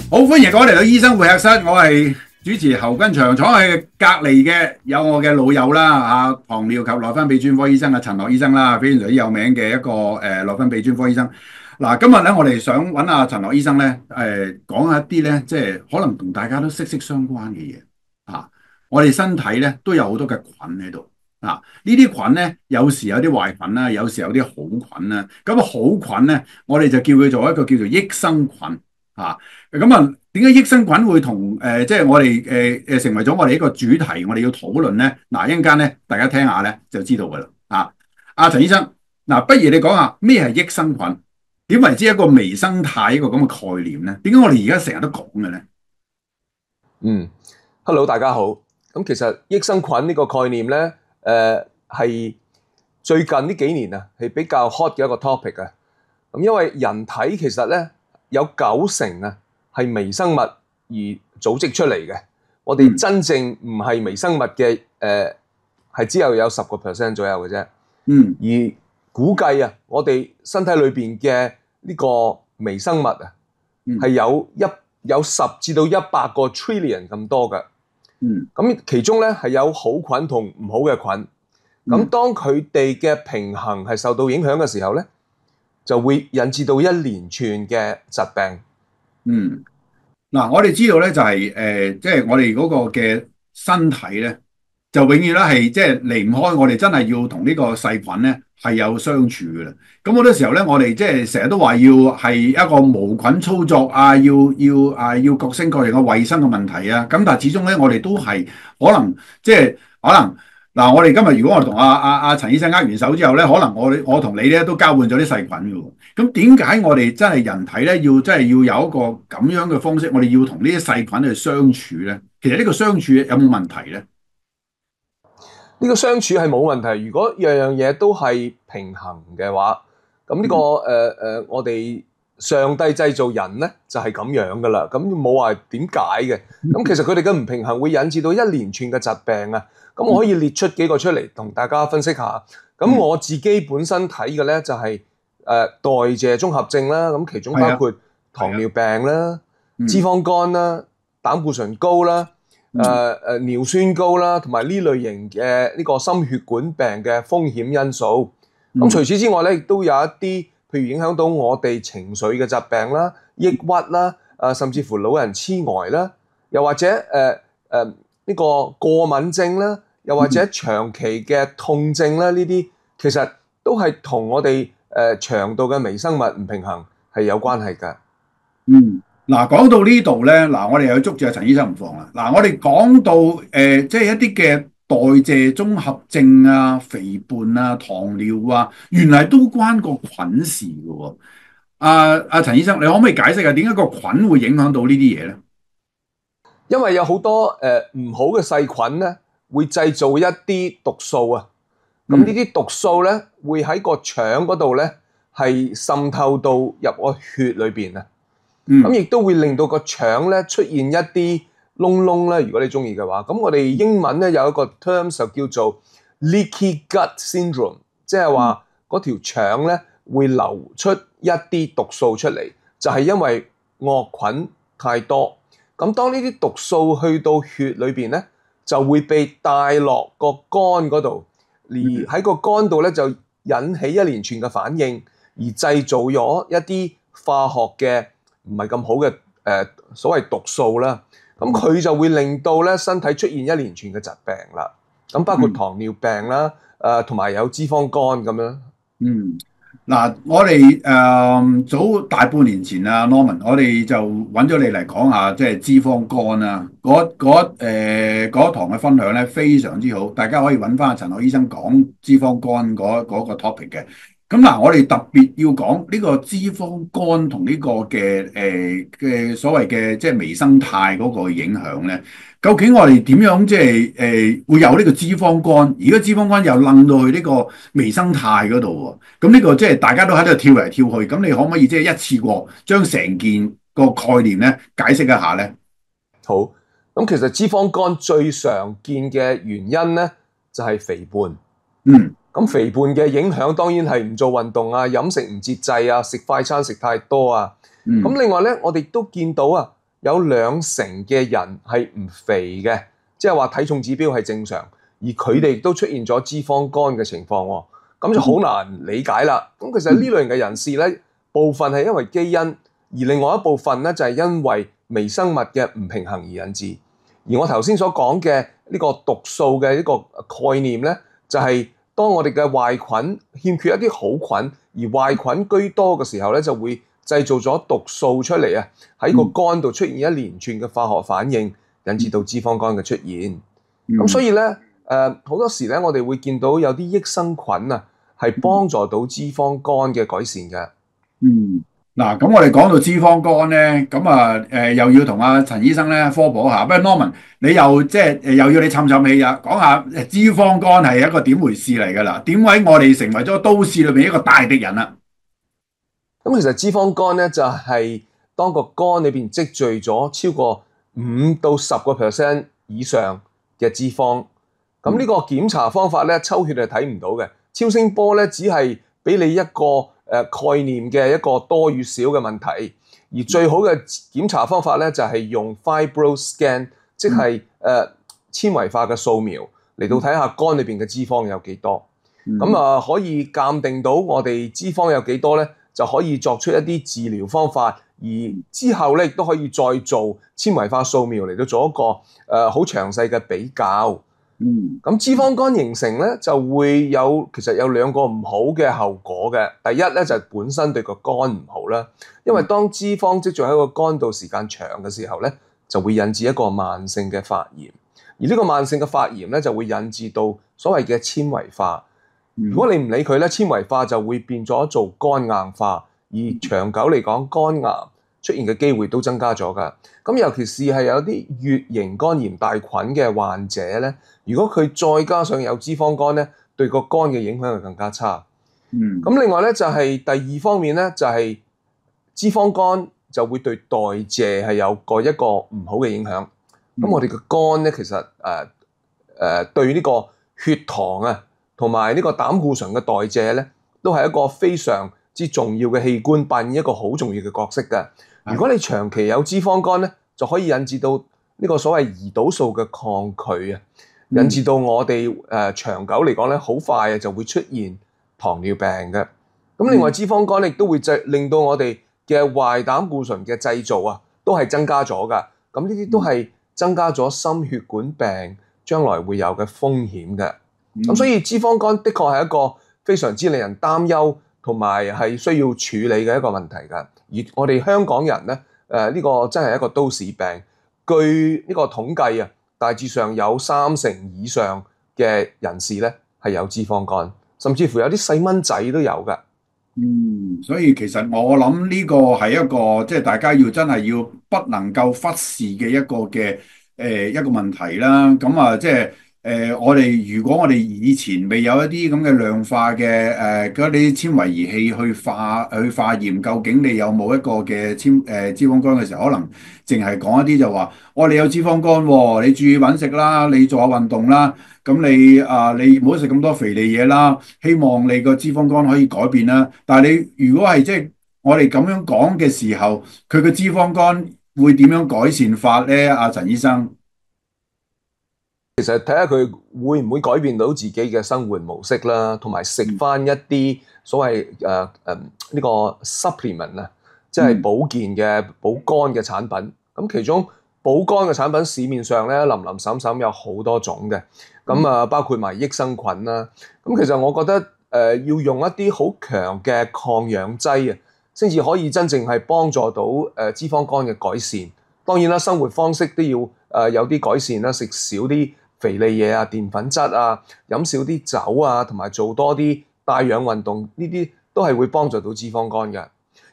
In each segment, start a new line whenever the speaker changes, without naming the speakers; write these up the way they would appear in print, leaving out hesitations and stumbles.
好，歡迎各位嚟到醫生會客室，我係主持侯君祥，坐喺隔離嘅有我嘅老友啦，糖尿及內分泌專科醫生陳樂醫生啦，非常之有名嘅一個內分泌專科醫生。嗱，今日咧我哋想揾阿陳樂醫生咧，講一啲咧，即係可能同大家都息息相關嘅嘢啊。我哋身體咧都有好多嘅菌喺度啊，呢啲菌咧有時有啲壞菌啦，有時有啲好菌啦。咁好菌咧，我哋就叫佢做一個叫做益生菌啊。咁啊，點解益生菌會同即係我哋成為咗我哋一個主題，我哋要討論咧？嗱，一陣間咧，大家聽下咧就知道噶啦。阿陳醫生，嗱，不如你講下咩係益生菌？點為之一個微生態一個咁嘅概念咧？點解我哋而家成日都講嘅咧
？Hello， 大家好。咁其實益生菌呢個概念咧，係最近呢幾年啊，係比較 hot 嘅一個 topic 啊。咁因為人體其實咧有90%啊係微生物而組織出嚟嘅，我哋真正唔係微生物嘅係只有10% 左右嘅啫。而估計啊，我哋身體裏邊嘅呢個微生物啊，係有10至到100個 trillion 咁多嘅。咁其中咧係有好菌同唔好嘅菌。咁當佢哋嘅平衡係受到影響嘅時候咧，就會引致到一連串嘅疾病。
嗱，我哋知道咧就係即係我哋嗰個嘅身體咧，就永遠咧係即係離唔開我哋真係要同呢個細菌咧係有相處嘅啦。咁好多時候咧，我哋即係成日都話要係一個無菌操作啊，要各式各樣嘅衛生嘅問題啊。咁但係始終咧，我哋都係可能即係可能。嗱，我哋今日如果我同阿陳醫生握完手之後咧，可能我同你咧都交換咗啲細菌嘅喎。咁點解我哋真係人體咧真係要有一個咁樣嘅方式，我哋要同呢啲細菌去相處咧？其實呢個相處有冇問題咧？
呢個相處係冇問題。如果樣樣嘢都係平衡嘅話，咁呢個我哋上帝製造人咧就係咁樣噶啦。咁冇話點解嘅。咁其實佢哋嘅唔平衡會引致到一連串嘅疾病啊。咁我可以列出幾個出嚟同大家分析下。咁我自己本身睇嘅咧就係代謝綜合症啦。咁其中包括糖尿病啦、脂肪肝啦、膽固醇高啦、尿酸高啦，同埋呢類型嘅呢個心血管病嘅風險因素。咁除此之外咧，亦都有一啲譬如影響到我哋情緒嘅疾病啦、抑鬱啦、甚至乎老人痴呆啦，又或者呢個過敏症啦，又或者長期嘅痛症啦，呢啲其實都係同我哋腸道嘅微生物唔平衡係有關係㗎。
嗱，講到呢度咧，嗱，我哋又捉住阿陳醫生唔放啦。嗱，我哋講到即係一啲嘅代謝綜合症啊、肥胖啊、糖尿啊，原來都關個菌事㗎喎。阿陳醫生，你可唔可以解釋下點解個菌會影響到呢啲嘢咧？
因為有好多唔好嘅細菌咧，會製造一啲毒素啊。咁呢啲毒素咧，會喺個腸嗰度咧係滲透到入個血裏邊啊。咁亦都會令到個腸咧出現一啲窿窿咧。如果你中意嘅話，咁我哋英文咧有一個 term 就叫做 leaky gut syndrome， 即係話嗰條腸咧會流出一啲毒素出嚟，就係因為惡菌太多。咁當呢啲毒素去到血裏邊咧，就會被帶落個肝嗰度，而喺個肝度咧就引起一連串嘅反應，而製造咗一啲化學嘅唔係咁好嘅所謂毒素啦。咁佢就會令到咧身體出現一連串嘅疾病啦。咁包括糖尿病啦，同埋有脂肪肝咁樣。
嗱，我哋早大半年前啊，Norman，我哋就揾咗你嚟講下，即係脂肪肝啊，嗰堂嘅分享咧非常之好，大家可以揾翻陳樂醫生講脂肪肝嗰個 topic 嘅。咁嗱，我哋特別要講呢個脂肪肝同呢個嘅所謂嘅即係微生態嗰個影響咧。究竟我哋點樣即係會有呢個脂肪肝？而家脂肪肝又掹到去呢個微生態嗰度喎。咁呢個即係大家都喺度跳嚟跳去。咁你可唔可以即係一次過將成件個概念咧解釋一下咧？
好，咁其實脂肪肝最常見嘅原因咧就係肥胖。咁肥胖嘅影響當然係唔做運動啊、飲食唔節制啊、食快餐食太多啊。咁另外咧，我哋都見到啊，有2成嘅人係唔肥嘅，即係話體重指標係正常，而佢哋亦都出現咗脂肪肝嘅情況喎，咁就好難理解啦。咁其實呢類型嘅人士咧，部分係因為基因，而另外一部分咧就係因為微生物嘅唔平衡而引致。而我頭先所講嘅呢個毒素嘅一個概念咧，就係當我哋嘅壞菌欠缺一啲好菌，而壞菌居多嘅時候咧，就會製造咗毒素出嚟啊，喺個肝度出現一連串嘅化學反應，引致到脂肪肝嘅出現。咁所以咧，好多時咧，我哋會見到有啲益生菌啊，係幫助到脂肪肝嘅改善嘅。
嗱，咁我哋講到脂肪肝咧，咁又要同阿陳醫生咧科普下。不過 Norman，你又即係又要你氹氹氣啊，講下脂肪肝係一個點回事嚟㗎啦？點解我哋成為咗都市裏邊一個大敵人啊？
咁其實脂肪肝咧就係當個肝裏邊積聚咗超過5到10% 以上嘅脂肪。咁呢個檢查方法咧，抽血係睇唔到嘅，超聲波咧只係俾你一個概念嘅一個多與少嘅問題。而最好嘅檢查方法咧就係用 FibroScan， 即係纖維化嘅掃描嚟到睇下肝裏邊嘅脂肪有幾多。咁可以鑑定到我哋脂肪有幾多咧，就可以作出一啲治療方法，而之後咧亦都可以再做纖維化掃描嚟到做一個好詳細嘅比較。咁脂肪肝形成咧就會其實有2個唔好嘅後果嘅。第一咧就係本身對個肝唔好啦，因為當脂肪積聚喺個肝度時間長嘅時候咧，就會引致一個慢性嘅發炎，而呢個慢性嘅發炎咧就會引致到所謂嘅纖維化。如果你唔理佢咧，纖維化就會變咗做肝硬化，而長久嚟講，肝癌出現嘅機會都增加咗㗎。咁尤其是係有啲乙型肝炎大菌嘅患者咧，如果佢再加上有脂肪肝咧，對個肝嘅影響係更加差。咁另外咧就係第二方面咧，就係脂肪肝就會對代謝係有一個唔好嘅影響。咁我哋嘅肝咧其實對呢個血糖啊，同埋呢個膽固醇嘅代謝咧，都係一個非常之重要嘅器官，扮演一個好重要嘅角色嘅。如果你長期有脂肪肝咧，就可以引致到呢個所謂胰島素嘅抗拒啊，引致到我哋長久嚟講咧，好快就會出現糖尿病嘅。咁另外脂肪肝亦都會令到我哋嘅壞膽固醇嘅製造啊，都係增加咗㗎。咁呢啲都係增加咗心血管病將來會有嘅風險嘅。咁所以脂肪肝的確係一個非常之令人擔憂同埋係需要處理嘅一個問題㗎。而我哋香港人咧，呢個真係一個都市病。據呢個統計啊，大致上有30%以上嘅人士咧係有脂肪肝，甚至乎有啲細蚊仔都有㗎。
所以其實我諗呢個係一個即係大家要真係要不能夠忽視嘅一個問題啦。咁即係如果我哋以前未有一啲咁嘅量化嘅嗰啲纖維儀器去化驗，究竟你有冇一個嘅脂肪肝嘅時候，可能淨係講一啲就話，你有脂肪肝喎，你注意揾食啦，你做下運動啦，咁你唔好食咁多肥膩嘢啦，希望你個脂肪肝可以改變啦。但係你如果係即係我哋咁樣講嘅時候，佢個脂肪肝會點樣改善法咧？阿陳醫生？
其實睇下佢會唔會改變到自己嘅生活模式啦，同埋食翻一啲所謂呢個 supplement 啊，即係保健嘅保肝嘅產品。咁其中保肝嘅產品市面上咧林林沈沈有好多種嘅，咁包括埋益生菌啦。咁其實我覺得要用一啲好強嘅抗氧劑啊，先至可以真正係幫助到脂肪肝嘅改善。當然啦，生活方式都要有啲改善啦，食少啲肥膩嘢啊、澱粉質啊，飲少啲酒啊，同埋做多啲帶氧運動，呢啲都係會幫助到脂肪肝嘅。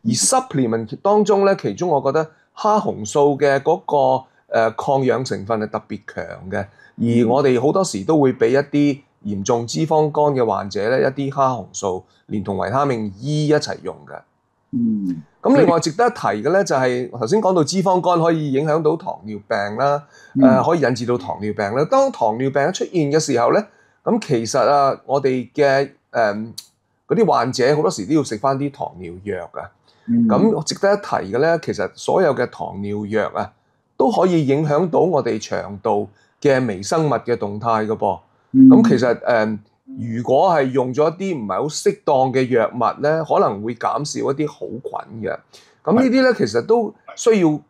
而 supplement 當中咧，其中我覺得蝦紅素嘅嗰個抗氧成分係特別強嘅，而我哋好多時都會俾一啲嚴重脂肪肝嘅患者咧一啲蝦紅素，連同維他命 E 一齊用嘅。咁另外值得一提嘅咧，就係頭先講到脂肪肝可以影響到糖尿病啦，可以引致到糖尿病啦。當糖尿病出現嘅時候咧，咁其實我哋嘅嗰啲患者好多時都要食翻啲糖尿藥啊。咁值得一提嘅咧，其實所有嘅糖尿藥啊，都可以影響到我哋腸道嘅微生物嘅動態嘅噃。咁其實如果係用咗一啲唔係好適當嘅藥物咧，可能會減少一啲好菌嘅。咁呢啲咧其實都需要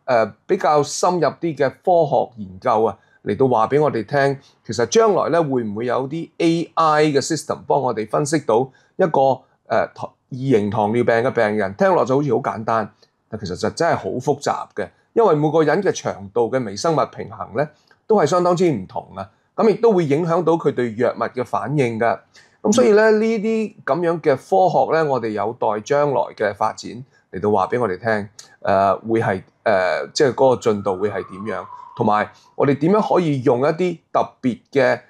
比較深入啲嘅科學研究啊，嚟到話俾我哋聽，其實將來咧會唔會有啲 AI 嘅 system 幫我哋分析到一個二型糖尿病嘅病人，聽落就好似好簡單，但其實就真係好複雜嘅，因為每個人嘅腸道嘅微生物平衡咧都係相當之唔同啊，咁亦都會影響到佢對藥物嘅反應㗎。咁所以咧呢啲咁樣嘅科學咧，我哋有待將來嘅發展嚟到話俾我哋聽，會係即係嗰個進度會係點樣，同埋我哋點樣可以用一啲特別嘅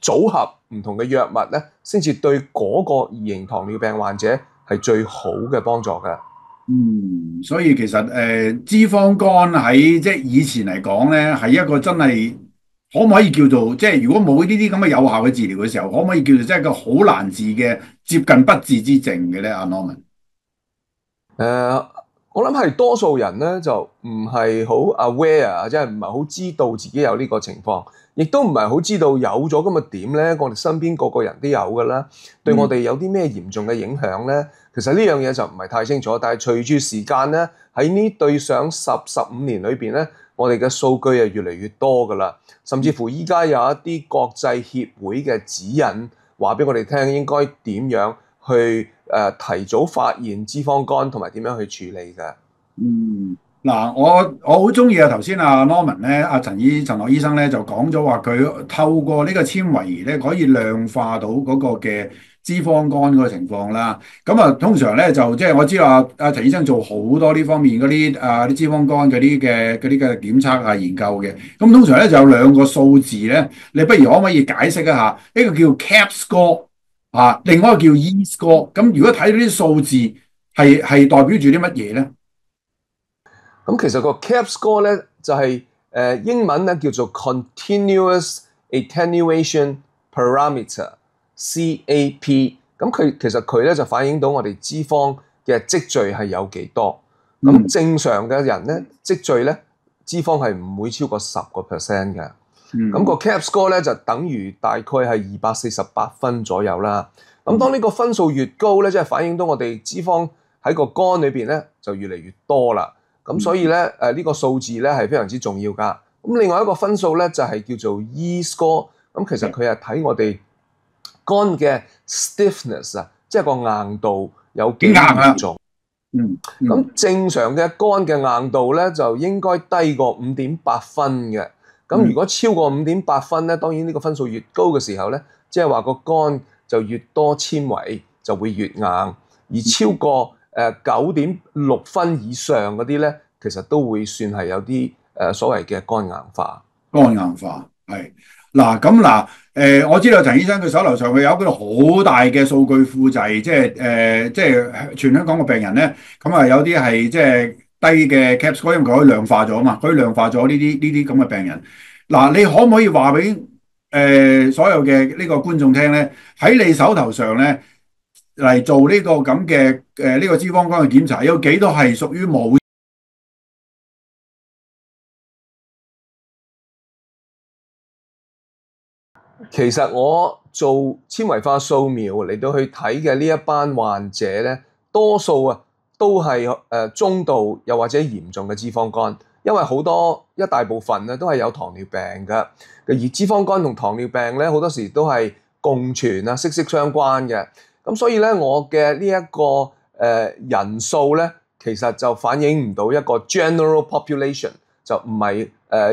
組合唔同嘅藥物咧，先至對嗰個二型糖尿病患者係最好嘅幫助㗎。
所以其實脂肪肝喺即係以前嚟講咧，係一個真係可唔可以叫做即係如果冇呢啲咁嘅有效嘅治療嘅時候，可唔可以叫做即係一個好難治嘅接近不治之症嘅咧？阿 Norman，
我諗係多數人咧就唔係好 aware，即係唔係好知道自己有呢個情況，亦都唔係好知道有咗咁嘅點咧，我哋身邊個個人都有㗎啦。對我哋有啲咩嚴重嘅影響咧？其實呢樣嘢就唔係太清楚。但係隨住時間咧，喺呢對上15年裏邊咧，我哋嘅數據係越嚟越多㗎啦。甚至乎依家有一啲國際協會嘅指引，話俾我哋聽應該點樣去提早發現脂肪肝同埋點樣去處理㗎。
嗱，我好中意啊！頭先阿 Norman 咧，陳樂醫生咧就講咗話，佢透過呢個纖維儀咧，可以量化到嗰個嘅脂肪肝嗰個情況啦。咁啊，通常咧就即係我知道阿陳醫生做好多呢方面嗰啲脂肪肝嗰啲嘅檢測啊研究嘅。咁通常咧就有兩個數字咧，你不如可唔可以解釋一下？呢個叫 CAP score 啊，另外一個叫 E score。咁如果睇到啲數字係代表住啲乜嘢咧？
咁其實個 CAP score 咧就係英文咧叫做 Continuous Attenuation Parameter（CAP）。咁其實佢咧就反映到我哋脂肪嘅積聚係有幾多。咁正常嘅人咧積聚咧脂肪係唔會超過10%嘅。咁個 CAP score 咧就等於大概係248分左右啦。咁當呢個分數越高咧，即係反映到我哋脂肪喺個肝裏邊咧就越嚟越多啦。咁所以咧呢個數字咧係非常之重要㗎。咁另外一個分數咧就係叫做 E score。咁其實佢係睇我哋肝嘅 stiffness 啊，即係個硬度有幾嚴重。咁正常嘅肝嘅硬度咧就應該低過5.8分嘅。咁如果超過5.8分咧，當然呢個分數越高嘅時候咧，即係話個肝就越多纖維就會越硬，而超過9.6分以上嗰啲咧，其實都會算係有啲所謂嘅肝硬化。
肝硬化係嗱，我知道陳醫生佢手頭上佢有一個好大嘅數據庫，就係即係全香港嘅病人咧，咁啊有啲係即係低嘅 CAP score，因為佢可以量化咗啊嘛，可以量化咗呢啲咁嘅病人。嗱，你可唔可以話俾所有嘅呢個觀眾聽咧？喺你手頭上咧嚟做呢個咁嘅呢個脂肪肝嘅檢查，有幾多係屬於冇？
其實我做纖維化掃描嚟到去睇嘅呢一班患者咧，多數都係中度又或者嚴重嘅脂肪肝，因為一大部分咧都係有糖尿病嘅，而脂肪肝同糖尿病咧好多時都係共存啊，息息相關嘅。咁所以咧，我嘅呢一個人數咧，其實就反映唔到一個 general population， 就唔係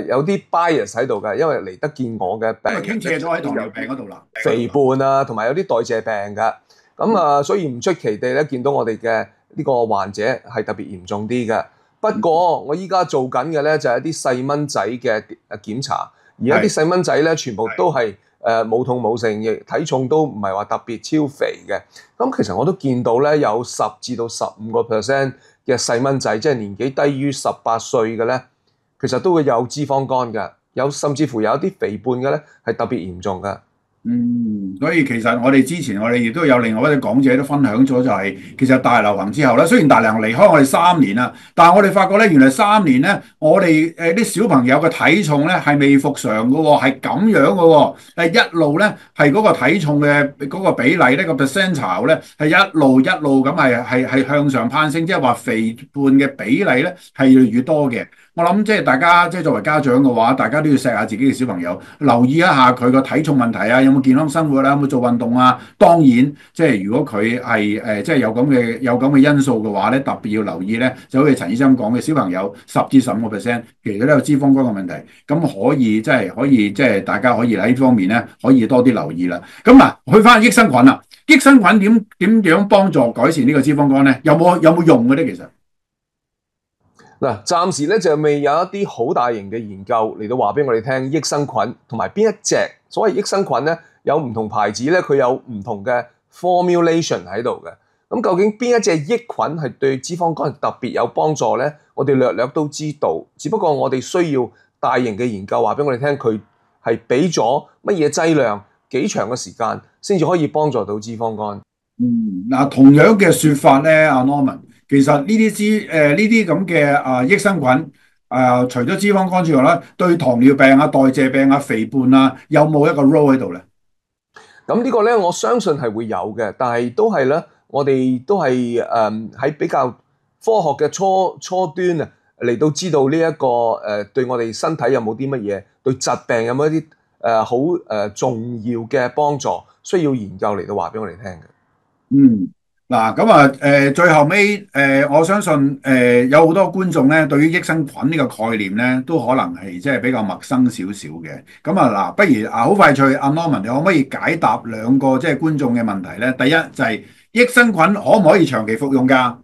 有啲 bias 喺度嘅，因為嚟得見我嘅病
傾斜咗喺糖尿病嗰度啦，
肥胖啊，同埋有啲代謝病嘅。咁所以唔出奇地咧，見到我哋嘅呢個患者係特別嚴重啲嘅。不過我依家做緊嘅咧就係一啲細蚊仔嘅檢查，而一啲細蚊仔咧全部都係冇痛冇性，亦體重都唔係話特別超肥嘅。咁其實我都見到咧有10至到15% 嘅細蚊仔，即係年紀低於18歲嘅咧，其實都會有脂肪肝嘅，甚至乎有一啲肥胖嘅咧係特別嚴重嘅。
所以其實我哋之前我哋亦都有另外一啲講者都分享咗，就係其實大流行之後咧，雖然大流行離開我哋3年啦，但係我哋發覺咧，原來3年咧，我哋啲小朋友嘅體重咧係未復常嘅喎，係咁樣嘅喎，一路咧係嗰個體重嘅嗰個比例咧個 percentile 咧係一路咁係向上攀升，即係話肥胖嘅比例咧係越嚟越多嘅。我諗即係大家即係作為家長嘅話，大家都要錫下自己嘅小朋友，留意一下佢個體重問題啊，有冇健康生活啊，有冇做運動啊。當然，即係如果佢係即係有咁嘅因素嘅話咧，特別要留意咧，就好似陳醫生講嘅，小朋友10至15%，其實都有脂肪肝嘅問題，咁可以大家可以喺呢方面咧可以多啲留意啦。咁嗱，去翻益生菌啦，益生菌點樣幫助改善呢個脂肪肝咧？有冇用嘅咧？其實？
嗱，暫時咧就未有一啲好大型嘅研究嚟到話俾我哋聽，益生菌同埋邊一隻所謂益生菌咧，有唔同牌子咧，佢有唔同嘅 formulation 喺度嘅。咁究竟邊一隻益菌係對脂肪肝特別有幫助咧？我哋略略都知道，只不過我哋需要大型嘅研究話俾我哋聽，佢係俾咗乜嘢劑量、幾長嘅時間先至可以幫助到脂肪肝。
嗱，同樣嘅説法咧，阿 Norman，其實呢啲咁嘅益生菌除咗脂肪肝之外咧，對糖尿病啊、代謝病啊、肥胖啊，有冇一個 role 喺度咧？
咁呢個咧，我相信係會有嘅，但係都係咧，我哋都係喺比較科學嘅初端啊，嚟到知道呢一個對我哋身體有冇啲乜嘢，對疾病有冇一啲好重要嘅幫助，需要研究嚟到話俾我哋聽嘅。
嗯，嗱，咁最後尾我相信有好多觀眾咧，對於益生菌呢個概念咧，都可能係即係比較陌生少少嘅。咁嗱，不如好快脆，阿 Norman，你可唔可以解答兩個即係觀眾嘅問題咧？第一就係益生菌可唔可以長期服用㗎？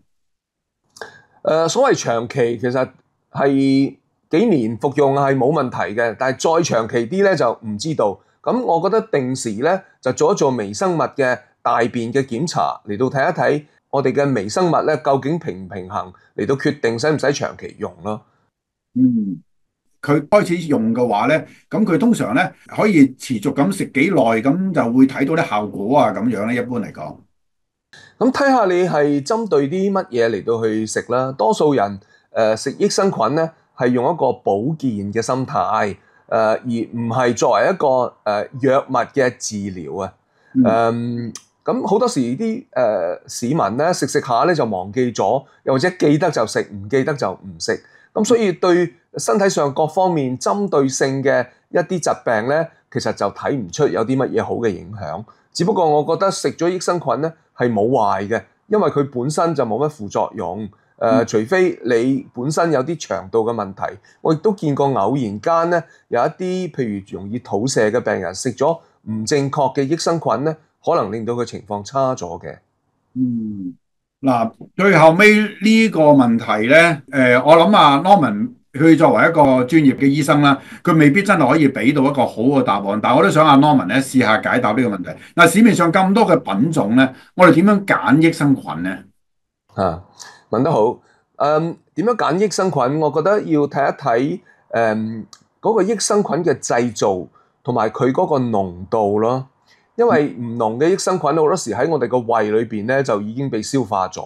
所謂長期其實係幾年服用係冇問題嘅，但係再長期啲咧就唔知道。咁我覺得定時咧就做一做微生物嘅大便嘅檢查，嚟到睇一睇我哋嘅微生物咧究竟平唔平衡，嚟到決定使唔使長期用咯。
嗯，佢開始用嘅話咧，咁佢通常咧可以持續咁食幾耐，咁就會睇到啲效果啊，咁樣咧，一般嚟講。
咁睇下你係針對啲乜嘢嚟到去食啦。多數人食益生菌咧係用一個保健嘅心態，而唔係作為一個藥物嘅治療啊。咁好多時啲市民咧食下咧就忘記咗，又或者記得就食，唔記得就唔食。咁所以對身體上各方面針對性嘅一啲疾病咧，其實就睇唔出有啲乜嘢好嘅影響。只不過我覺得食咗益生菌咧係冇壞嘅，因為佢本身就冇乜副作用。除非你本身有啲腸道嘅問題，我亦都見過偶然間咧有一啲譬如容易肚瀉嘅病人食咗唔正確嘅益生菌咧，可能令到佢情況差咗嘅。
嗱，最後尾呢個問題咧，我諗Norman 佢作為一個專業嘅醫生啦，佢未必真係可以俾到一個好嘅答案。但係我都想Norman咧試下解答呢個問題。嗱，市面上咁多嘅品種咧，我哋點樣揀益生菌咧？
問得好。點樣揀益生菌？我覺得要睇一睇嗰個益生菌嘅製造同埋佢嗰個濃度咯。因為唔濃嘅益生菌好多時喺我哋個胃裏邊咧就已經被消化咗。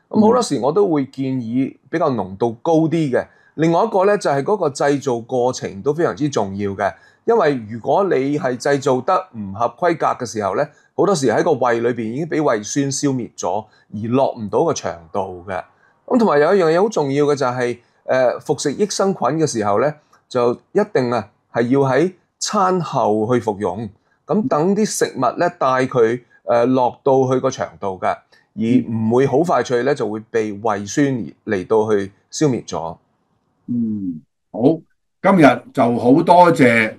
咁好多時我都會建議比較濃度高啲嘅。另外一個咧就係嗰個製造過程都非常之重要嘅。因為如果你係製造得唔合規格嘅時候咧，好多時喺個胃裏邊已經俾胃酸消滅咗，而落唔到個腸道嘅。咁同埋有一樣嘢好重要嘅就係服食益生菌嘅時候咧，就一定係要喺餐後去服用。咁等啲食物咧帶佢落到去個腸道嘅，而唔會好快脆咧就會被胃酸嚟到去消滅咗。
好，今日就好多謝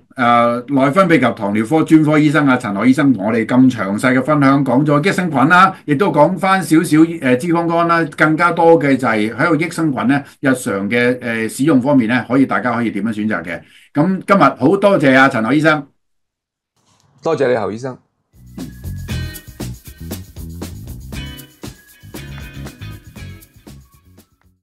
內分泌及糖尿科專科醫生陳凱醫生同我哋咁詳細嘅分享，講咗益生菌啦，亦都講翻少少脂肪肝啦，更加多嘅就係喺個益生菌咧日常嘅使用方面咧，大家可以點樣選擇嘅。咁今日好多謝陳凱醫生。
多謝你，侯醫生。